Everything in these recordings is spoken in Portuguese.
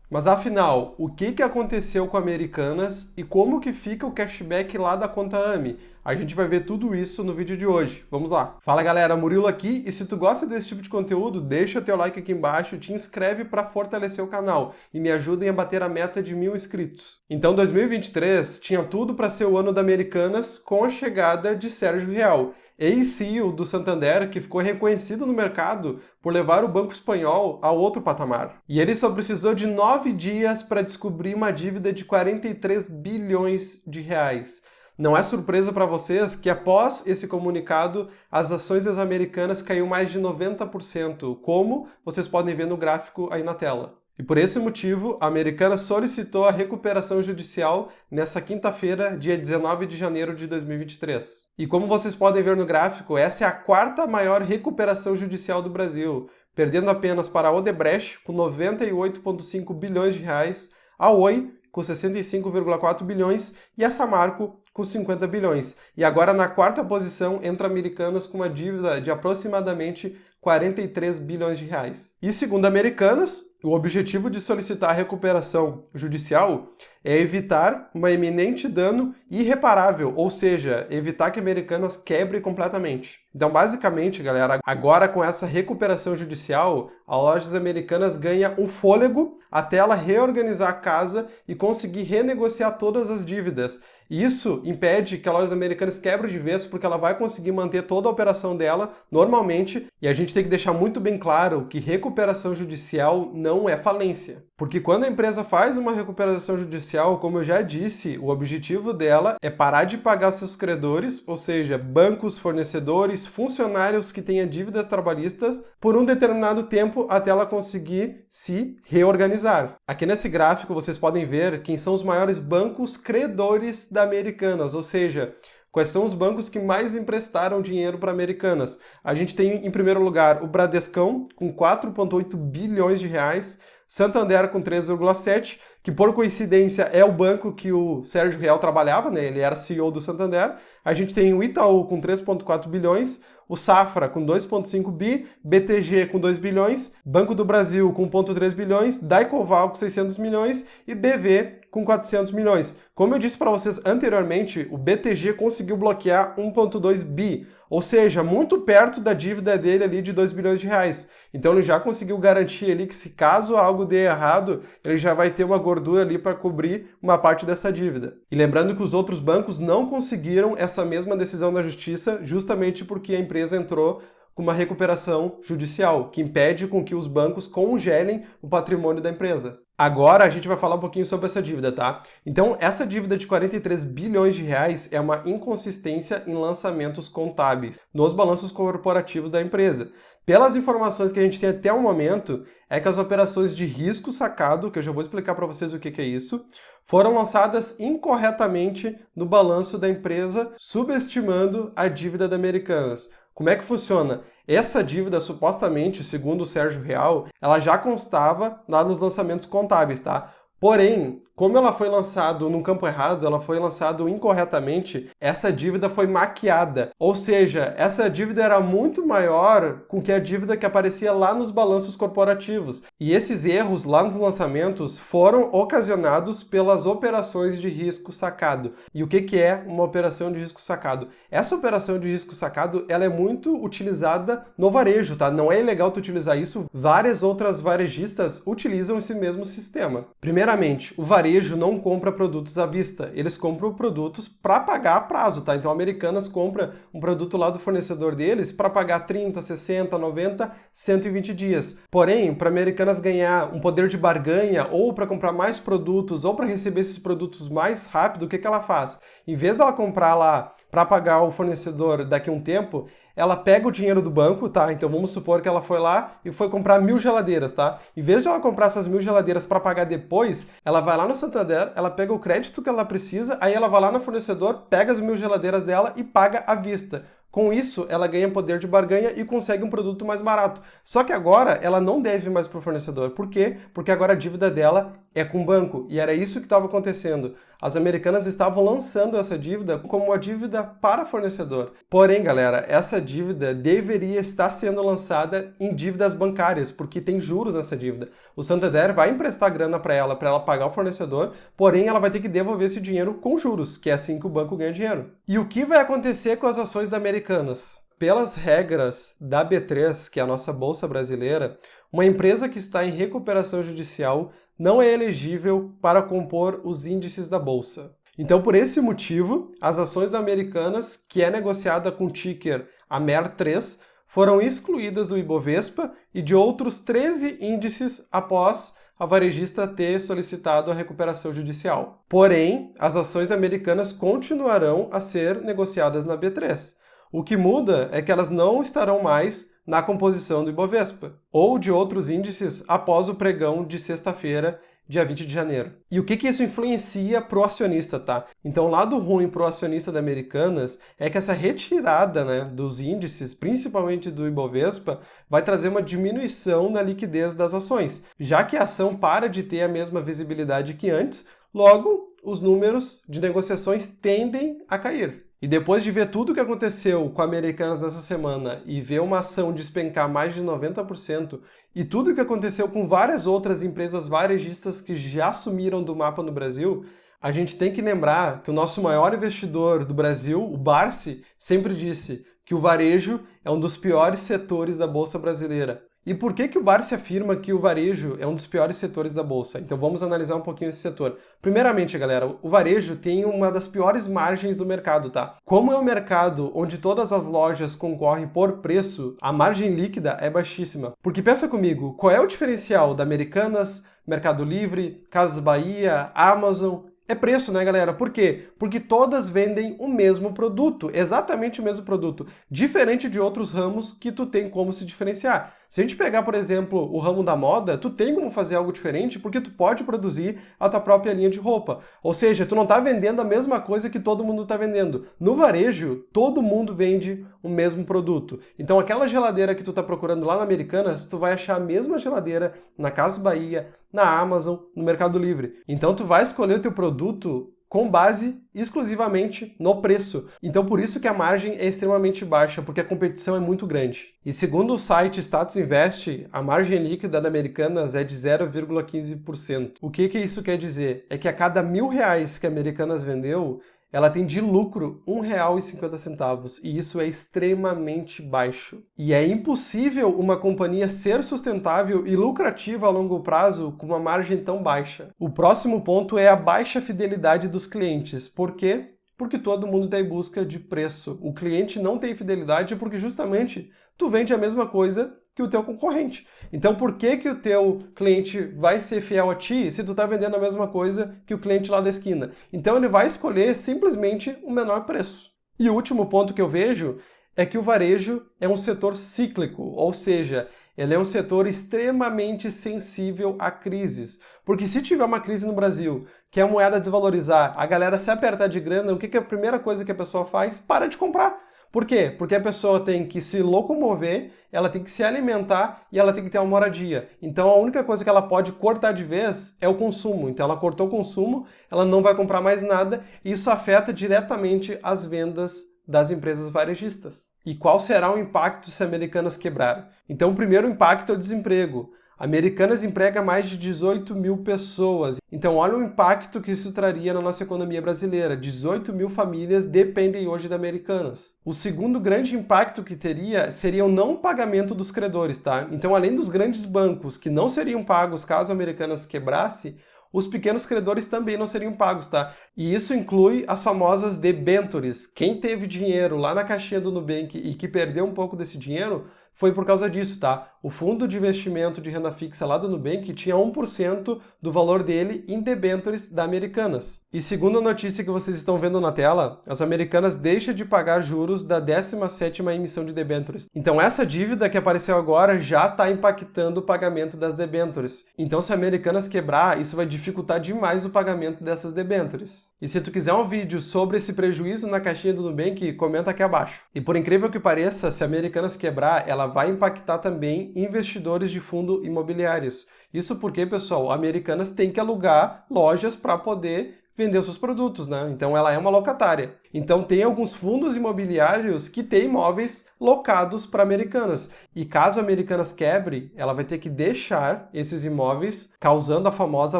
Mas afinal, o que aconteceu com Americanas e como que fica o cashback lá da conta AMI? A gente vai ver tudo isso no vídeo de hoje. Vamos lá. Fala galera, Murilo aqui, e se tu gosta desse tipo de conteúdo, deixa teu like aqui embaixo, te inscreve para fortalecer o canal e me ajudem a bater a meta de 1000 inscritos. Então 2023 tinha tudo para ser o ano da Americanas com a chegada de Sérgio Rial, ex-CEO do Santander, que ficou reconhecido no mercado por levar o banco espanhol a outro patamar. E ele só precisou de 9 dias para descobrir uma dívida de 43 bilhões de reais. Não é surpresa para vocês que após esse comunicado, as ações das Americanas caiu mais de 90%, como vocês podem ver no gráfico aí na tela. E por esse motivo, a Americanas solicitou a recuperação judicial nessa quinta-feira, dia 19 de janeiro de 2023. E como vocês podem ver no gráfico, essa é a quarta maior recuperação judicial do Brasil, perdendo apenas para a Odebrecht, com 98,5 bilhões de reais, a Oi, com 65,4 bilhões, e a Samarco, com 50 bilhões. E agora na quarta posição entra Americanas com uma dívida de aproximadamente 43 bilhões de reais. E segundo Americanas, o objetivo de solicitar a recuperação judicial é evitar um iminente dano irreparável, ou seja, evitar que Americanas quebre completamente. Então, basicamente, galera, agora com essa recuperação judicial, a Lojas Americanas ganha um fôlego até ela reorganizar a casa e conseguir renegociar todas as dívidas. Isso impede que a Lojas Americanas quebre de vez, porque ela vai conseguir manter toda a operação dela normalmente, e a gente tem que deixar muito bem claro que recuperação judicial não é falência. Porque quando a empresa faz uma recuperação judicial, como eu já disse, o objetivo dela é parar de pagar seus credores, ou seja, bancos, fornecedores, funcionários que tenham dívidas trabalhistas, por um determinado tempo até ela conseguir se reorganizar. Aqui nesse gráfico vocês podem ver quem são os maiores bancos credores da Americanas, ou seja, quais são os bancos que mais emprestaram dinheiro para Americanas. A gente tem em primeiro lugar o Bradescão, com 4,8 bilhões de reais, Santander com 3,7, que por coincidência é o banco que o Sérgio Rial trabalhava, né? Ele era CEO do Santander. A gente tem o Itaú com 3,4 bilhões, o Safra com 2,5 bi, BTG com 2 bilhões, Banco do Brasil com 1,3 bilhões, Daicoval com 600 milhões e BV com 400 milhões. Como eu disse para vocês anteriormente, o BTG conseguiu bloquear 1,2 bi, ou seja, muito perto da dívida dele ali de 2 bilhões de reais. Então ele já conseguiu garantir ali que se caso algo dê errado, ele já vai ter uma gordura ali para cobrir uma parte dessa dívida. E lembrando que os outros bancos não conseguiram essa mesma decisão da justiça, justamente porque a empresa entrou com uma recuperação judicial, que impede com que os bancos congelem o patrimônio da empresa. Agora a gente vai falar um pouquinho sobre essa dívida, tá? Então, essa dívida de 43 bilhões de reais é uma inconsistência em lançamentos contábeis nos balanços corporativos da empresa. Pelas informações que a gente tem até o momento, é que as operações de risco sacado, que eu já vou explicar para vocês o que é isso, foram lançadas incorretamente no balanço da empresa, subestimando a dívida da Americanas. Como é que funciona? Essa dívida, supostamente, segundo o Sérgio Rial, ela já constava lá nos lançamentos contábeis, tá? Porém, como ela foi lançada num campo errado, ela foi lançada incorretamente, essa dívida foi maquiada. Ou seja, essa dívida era muito maior com que a dívida que aparecia lá nos balanços corporativos. E esses erros lá nos lançamentos foram ocasionados pelas operações de risco sacado. E o que é uma operação de risco sacado? Essa operação de risco sacado, ela é muito utilizada no varejo, tá? Não é ilegal tu utilizar isso. Várias outras varejistas utilizam esse mesmo sistema. Primeiramente, o varejo não compra produtos à vista, eles compram produtos para pagar a prazo, tá? Então a Americanas compra um produto lá do fornecedor deles para pagar 30, 60, 90, 120 dias. Porém, para a Americanas ganhar um poder de barganha ou para comprar mais produtos ou para receber esses produtos mais rápido, o que ela faz? Em vez dela comprar lá para pagar o fornecedor daqui a um tempo, ela pega o dinheiro do banco, tá? Então vamos supor que ela foi lá e foi comprar 1000 geladeiras, tá? Em vez de ela comprar essas 1000 geladeiras para pagar depois, ela vai lá no Santander, ela pega o crédito que ela precisa, aí ela vai lá no fornecedor, pega as 1000 geladeiras dela e paga à vista. Com isso, ela ganha poder de barganha e consegue um produto mais barato. Só que agora ela não deve mais para o fornecedor. Por quê? Porque agora a dívida dela é com o banco. E era isso que estava acontecendo. As Americanas estavam lançando essa dívida como uma dívida para fornecedor. Porém, galera, essa dívida deveria estar sendo lançada em dívidas bancárias, porque tem juros nessa dívida. O Santander vai emprestar grana para ela pagar o fornecedor, porém ela vai ter que devolver esse dinheiro com juros, que é assim que o banco ganha dinheiro. E o que vai acontecer com as ações da Americanas? Pelas regras da B3, que é a nossa bolsa brasileira, uma empresa que está em recuperação judicial não é elegível para compor os índices da bolsa. Então, por esse motivo, as ações da Americanas, que é negociada com o ticker AMER3, foram excluídas do Ibovespa e de outros 13 índices após a varejista ter solicitado a recuperação judicial. Porém, as ações da Americanas continuarão a ser negociadas na B3. O que muda é que elas não estarão mais na composição do Ibovespa, ou de outros índices após o pregão de sexta-feira, dia 20 de janeiro. E o que isso influencia para o acionista, tá? Então, o lado ruim para o acionista da Americanas é que essa retirada, dos índices, principalmente do Ibovespa, vai trazer uma diminuição na liquidez das ações, já que a ação para de ter a mesma visibilidade que antes, logo, os números de negociações tendem a cair. E depois de ver tudo o que aconteceu com a Americanas essa semana e ver uma ação despencar mais de 90% e tudo o que aconteceu com várias outras empresas varejistas que já sumiram do mapa no Brasil, a gente tem que lembrar que o nosso maior investidor do Brasil, o Barsi, sempre disse que o varejo é um dos piores setores da Bolsa Brasileira. E por que o Barsi afirma que o varejo é um dos piores setores da Bolsa? Então vamos analisar um pouquinho esse setor. Primeiramente, galera, o varejo tem uma das piores margens do mercado, tá? Como é um mercado onde todas as lojas concorrem por preço, a margem líquida é baixíssima. Porque pensa comigo, qual é o diferencial da Americanas, Mercado Livre, Casas Bahia, Amazon? É preço, né, galera? Por quê? Porque todas vendem o mesmo produto, exatamente o mesmo produto, diferente de outros ramos que tu tem como se diferenciar. Se a gente pegar, por exemplo, o ramo da moda, tu tem como fazer algo diferente porque tu pode produzir a tua própria linha de roupa. Ou seja, tu não está vendendo a mesma coisa que todo mundo está vendendo. No varejo, todo mundo vende o mesmo produto. Então, aquela geladeira que tu está procurando lá na Americanas, tu vai achar a mesma geladeira na Casas Bahia, na Amazon, no Mercado Livre. Então, tu vai escolher o teu produto com base exclusivamente no preço. Então, por isso que a margem é extremamente baixa, porque a competição é muito grande. E segundo o site Status Invest, a margem líquida da Americanas é de 0,15%. O que isso quer dizer? É que a cada R$1.000 que a Americanas vendeu, ela tem de lucro R$1,50, e isso é extremamente baixo. E é impossível uma companhia ser sustentável e lucrativa a longo prazo com uma margem tão baixa. O próximo ponto é a baixa fidelidade dos clientes. Por quê? Porque todo mundo está em busca de preço. O cliente não tem fidelidade porque justamente tu vende a mesma coisa que o teu concorrente. Então, por que o teu cliente vai ser fiel a ti se tu está vendendo a mesma coisa que o cliente lá da esquina? Então, ele vai escolher simplesmente o menor preço. E o último ponto que eu vejo é que o varejo é um setor cíclico, ou seja, ele é um setor extremamente sensível a crises. Porque se tiver uma crise no Brasil, que a moeda desvalorizar, a galera se apertar de grana, o que é a primeira coisa que a pessoa faz? Para de comprar. Por quê? Porque a pessoa tem que se locomover, ela tem que se alimentar e ela tem que ter uma moradia. Então a única coisa que ela pode cortar de vez é o consumo. Então ela cortou o consumo, ela não vai comprar mais nada e isso afeta diretamente as vendas das empresas varejistas. E qual será o impacto se a Americanas quebrar? Então o primeiro impacto é o desemprego. A Americanas emprega mais de 18 mil pessoas. Então, olha o impacto que isso traria na nossa economia brasileira. 18 mil famílias dependem hoje da Americanas. O segundo grande impacto que teria seria o não pagamento dos credores, tá? Então, além dos grandes bancos que não seriam pagos caso a Americanas quebrasse, os pequenos credores também não seriam pagos, tá? E isso inclui as famosas debentures. Quem teve dinheiro lá na caixinha do Nubank e que perdeu um pouco desse dinheiro, foi por causa disso, tá? O fundo de investimento de renda fixa lá do Nubank tinha 1% do valor dele em debentures da Americanas. E segundo a notícia que vocês estão vendo na tela, as Americanas deixam de pagar juros da 17ª emissão de debentures. Então essa dívida que apareceu agora já está impactando o pagamento das debentures. Então se a Americanas quebrar, isso vai dificultar demais o pagamento dessas debentures. E se tu quiser um vídeo sobre esse prejuízo na caixinha do Nubank, comenta aqui abaixo. E por incrível que pareça, se a Americanas quebrar, ela vai impactar também investidores de fundo imobiliários. Isso porque, pessoal, Americanas tem que alugar lojas para poder vender seus produtos, né? Então ela é uma locatária. Então tem alguns fundos imobiliários que têm imóveis locados para Americanas. E caso a Americanas quebre, ela vai ter que deixar esses imóveis, causando a famosa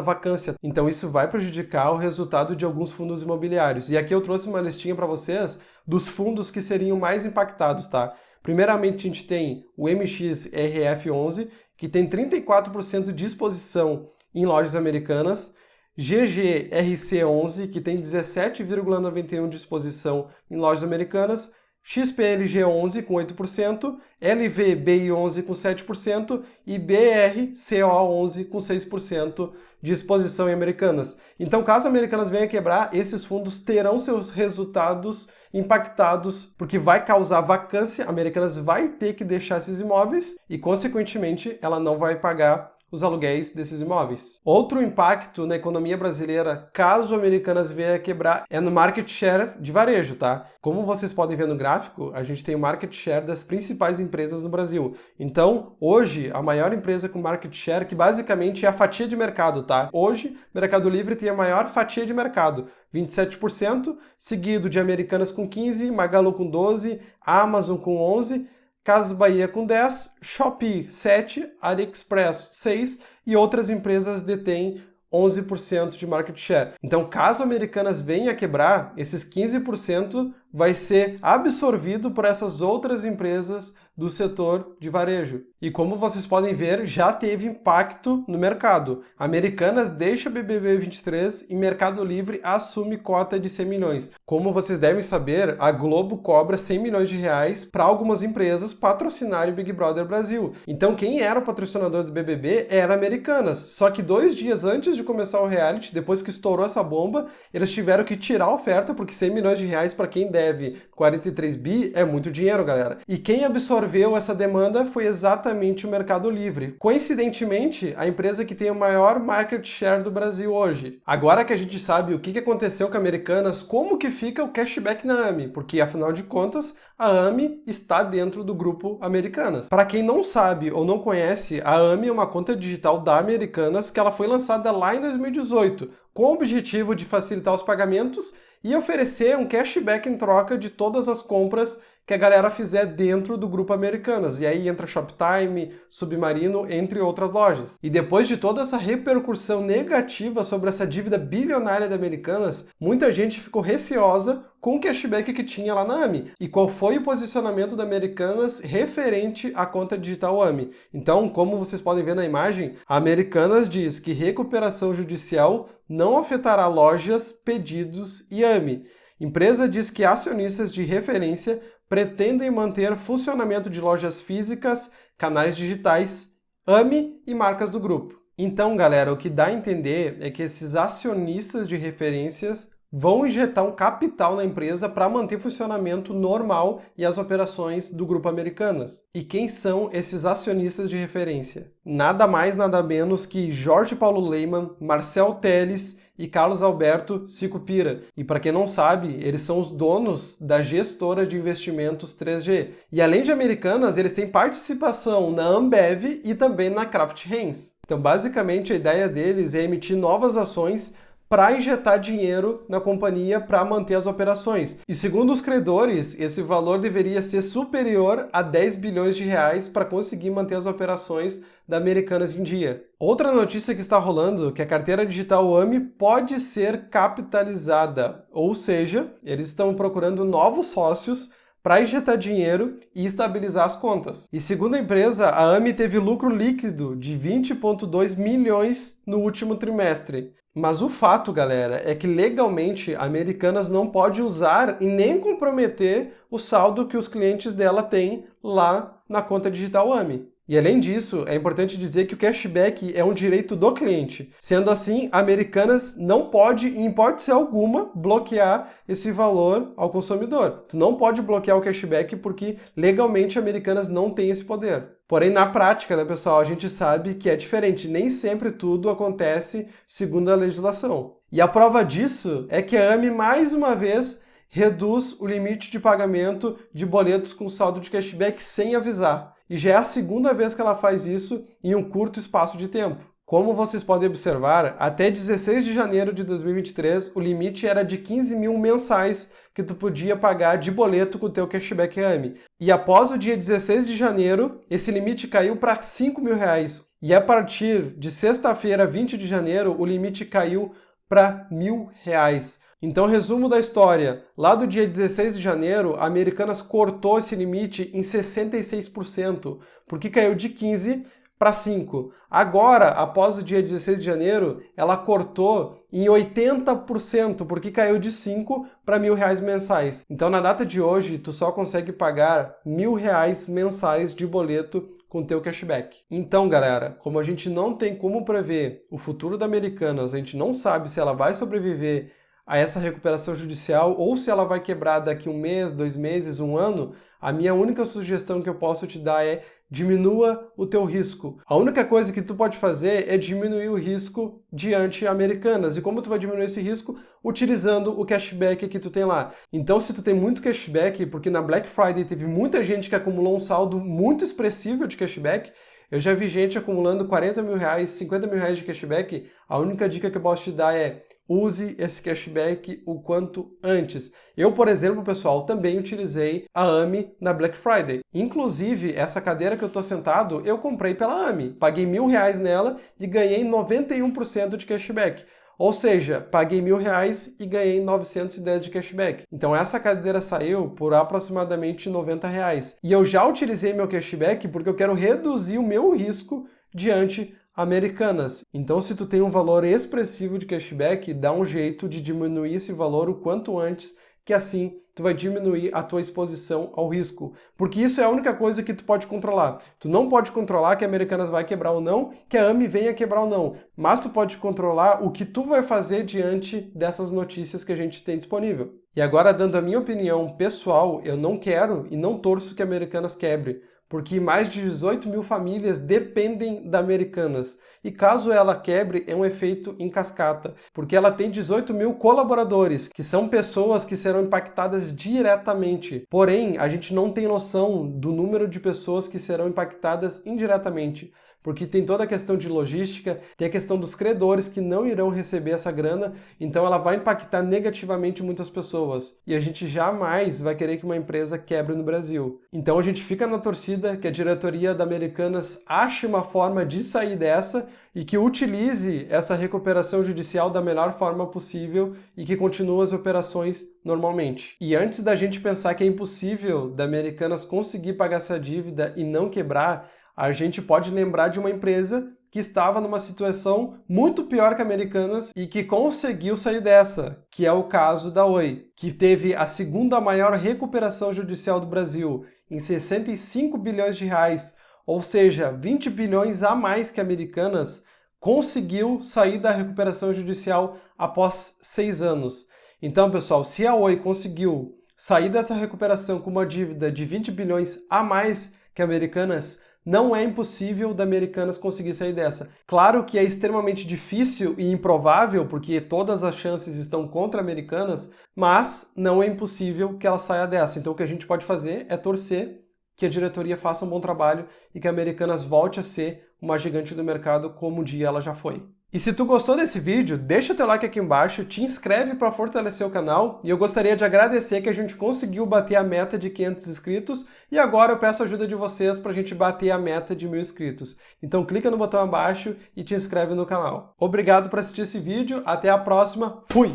vacância. Então isso vai prejudicar o resultado de alguns fundos imobiliários. E aqui eu trouxe uma listinha para vocês dos fundos que seriam mais impactados, tá? Primeiramente a gente tem o MXRF11, que tem 34% de exposição em lojas americanas, GGRC11, que tem 17,91% de exposição em lojas americanas, XPLG11 com 8%, LVBI11 com 7% e BRCO11 com 6% de exposição em Americanas. Então, caso a Americanas venha quebrar, esses fundos terão seus resultados impactados, porque vai causar vacância, a Americanas vai ter que deixar esses imóveis e, consequentemente, ela não vai pagar os aluguéis desses imóveis. Outro impacto na economia brasileira, caso Americanas venha a quebrar, é no market share de varejo, tá? Como vocês podem ver no gráfico, a gente tem o market share das principais empresas no Brasil. Então, hoje, a maior empresa com market share, que basicamente é a fatia de mercado, tá? Hoje, Mercado Livre tem a maior fatia de mercado, 27%, seguido de Americanas com 15%, Magalu com 12%, Amazon com 11%, Casas Bahia com 10%, Shopee 7%, AliExpress 6% e outras empresas detêm 11% de market share. Então, caso Americanas venha a quebrar, esses 15% vai ser absorvido por essas outras empresas do setor de varejo. E como vocês podem ver, já teve impacto no mercado. Americanas deixa BBB 23 e Mercado Livre assume cota de 100 milhões. Como vocês devem saber, a Globo cobra 100 milhões de reais para algumas empresas patrocinarem o Big Brother Brasil. Então quem era o patrocinador do BBB era Americanas. Só que 2 dias antes de começar o reality, depois que estourou essa bomba, eles tiveram que tirar a oferta, porque 100 milhões de reais para quem deve 43 bi é muito dinheiro, galera. E quem absorveu essa demanda foi exatamente o Mercado Livre. Coincidentemente, a empresa que tem o maior market share do Brasil hoje. Agora que a gente sabe o que aconteceu com a Americanas, como que fica o cashback na AMI? Porque, afinal de contas, a AMI está dentro do grupo Americanas. Para quem não sabe ou não conhece, a AMI é uma conta digital da Americanas que ela foi lançada lá em 2018, com o objetivo de facilitar os pagamentos e oferecer um cashback em troca de todas as compras que a galera fizer dentro do grupo Americanas. E aí entra Shoptime, Submarino, entre outras lojas. E depois de toda essa repercussão negativa sobre essa dívida bilionária da Americanas, muita gente ficou receosa com o cashback que tinha lá na AMI. E qual foi o posicionamento da Americanas referente à conta digital AMI? Então, como vocês podem ver na imagem, a Americanas diz que recuperação judicial não afetará lojas, pedidos e AMI. Empresa diz que acionistas de referência pretendem manter funcionamento de lojas físicas, canais digitais, AMI e marcas do grupo. Então, galera, o que dá a entender é que esses acionistas de referências vão injetar um capital na empresa para manter funcionamento normal e as operações do grupo Americanas. E quem são esses acionistas de referência? Nada mais, nada menos que Jorge Paulo Lemann, Marcel Telles e Carlos Alberto Sicupira. E para quem não sabe, eles são os donos da gestora de investimentos 3G. E além de Americanas, eles têm participação na Ambev e também na Kraft Heinz. Então, basicamente, a ideia deles é emitir novas ações para injetar dinheiro na companhia para manter as operações. E segundo os credores, esse valor deveria ser superior a 10 bilhões de reais para conseguir manter as operações da Americanas em dia. Outra notícia que está rolando é que a carteira digital AMI pode ser capitalizada, ou seja, eles estão procurando novos sócios para injetar dinheiro e estabilizar as contas. E segundo a empresa, a AMI teve lucro líquido de 20,2 milhões no último trimestre. Mas o fato, galera, é que legalmente a Americanas não pode usar e nem comprometer o saldo que os clientes dela têm lá na conta digital AMI. E além disso, é importante dizer que o cashback é um direito do cliente. Sendo assim, a Americanas não pode, em hipótese alguma, bloquear esse valor ao consumidor. Tu não pode bloquear o cashback porque legalmente a Americanas não tem esse poder. Porém, na prática, né, pessoal, a gente sabe que é diferente. Nem sempre tudo acontece segundo a legislação. E a prova disso é que a AMI, mais uma vez, reduz o limite de pagamento de boletos com saldo de cashback sem avisar. e já é a segunda vez que ela faz isso em um curto espaço de tempo. Como vocês podem observar, até 16 de janeiro de 2023, o limite era de 15 mil mensais que tu podia pagar de boleto com o teu cashback AME. E após o dia 16 de janeiro, esse limite caiu para 5 mil reais. E a partir de sexta-feira, 20 de janeiro, o limite caiu para 1.000 reais. Então, resumo da história. Lá do dia 16 de janeiro, a Americanas cortou esse limite em 66%, porque caiu de 15 para 5. Agora, após o dia 16 de janeiro, ela cortou em 80%, porque caiu de 5 para 1.000 reais mensais. Então, na data de hoje, tu só consegue pagar 1.000 reais mensais de boleto com teu cashback. Então, galera, como a gente não tem como prever o futuro da Americanas, a gente não sabe se ela vai sobreviver a essa recuperação judicial ou se ela vai quebrar daqui 1 mês, 2 meses, 1 ano, a minha única sugestão que eu posso te dar é diminua o teu risco. A única coisa que tu pode fazer é diminuir o risco diante Americanas. E como tu vai diminuir esse risco? Utilizando o cashback que tu tem lá. Então, se tu tem muito cashback, porque na Black Friday teve muita gente que acumulou um saldo muito expressivo de cashback, eu já vi gente acumulando 40 mil reais, 50 mil reais de cashback, a única dica que eu posso te dar é use esse cashback o quanto antes. Eu, por exemplo, pessoal, também utilizei a AME na Black Friday. Inclusive, essa cadeira que eu estou sentado, eu comprei pela AME. Paguei 1.000 reais nela e ganhei 91% de cashback. Ou seja, paguei 1.000 reais e ganhei 910 de cashback. Então essa cadeira saiu por aproximadamente 90 reais. E eu já utilizei meu cashback porque eu quero reduzir o meu risco diante Americanas. Então, se tu tem um valor expressivo de cashback, dá um jeito de diminuir esse valor o quanto antes, que assim tu vai diminuir a tua exposição ao risco. Porque isso é a única coisa que tu pode controlar. Tu não pode controlar que a Americanas vai quebrar ou não, que a AME venha quebrar ou não. Mas tu pode controlar o que tu vai fazer diante dessas notícias que a gente tem disponível. E agora, dando a minha opinião pessoal, eu não quero e não torço que a Americanas quebre, porque mais de 18 mil famílias dependem da Americanas. E caso ela quebre, é um efeito em cascata, porque ela tem 18 mil colaboradores, que são pessoas que serão impactadas diretamente. Porém, a gente não tem noção do número de pessoas que serão impactadas indiretamente, porque tem toda a questão de logística, tem a questão dos credores que não irão receber essa grana, então ela vai impactar negativamente muitas pessoas. E a gente jamais vai querer que uma empresa quebre no Brasil. Então a gente fica na torcida que a diretoria da Americanas ache uma forma de sair dessa e que utilize essa recuperação judicial da melhor forma possível e que continue as operações normalmente. E antes da gente pensar que é impossível da Americanas conseguir pagar essa dívida e não quebrar, a gente pode lembrar de uma empresa que estava numa situação muito pior que a Americanas e que conseguiu sair dessa, que é o caso da Oi, que teve a segunda maior recuperação judicial do Brasil, em 65 bilhões de reais, ou seja, 20 bilhões a mais que a Americanas, conseguiu sair da recuperação judicial após 6 anos. Então, pessoal, se a Oi conseguiu sair dessa recuperação com uma dívida de 20 bilhões a mais que a Americanas, não é impossível da Americanas conseguir sair dessa. Claro que é extremamente difícil e improvável, porque todas as chances estão contra a Americanas, mas não é impossível que ela saia dessa. Então o que a gente pode fazer é torcer que a diretoria faça um bom trabalho e que a Americanas volte a ser uma gigante do mercado como um dia ela já foi. E se tu gostou desse vídeo, deixa teu like aqui embaixo, te inscreve para fortalecer o canal e eu gostaria de agradecer que a gente conseguiu bater a meta de 500 inscritos e agora eu peço a ajuda de vocês para a gente bater a meta de 1.000 inscritos. Então clica no botão abaixo e te inscreve no canal. Obrigado por assistir esse vídeo, até a próxima, fui!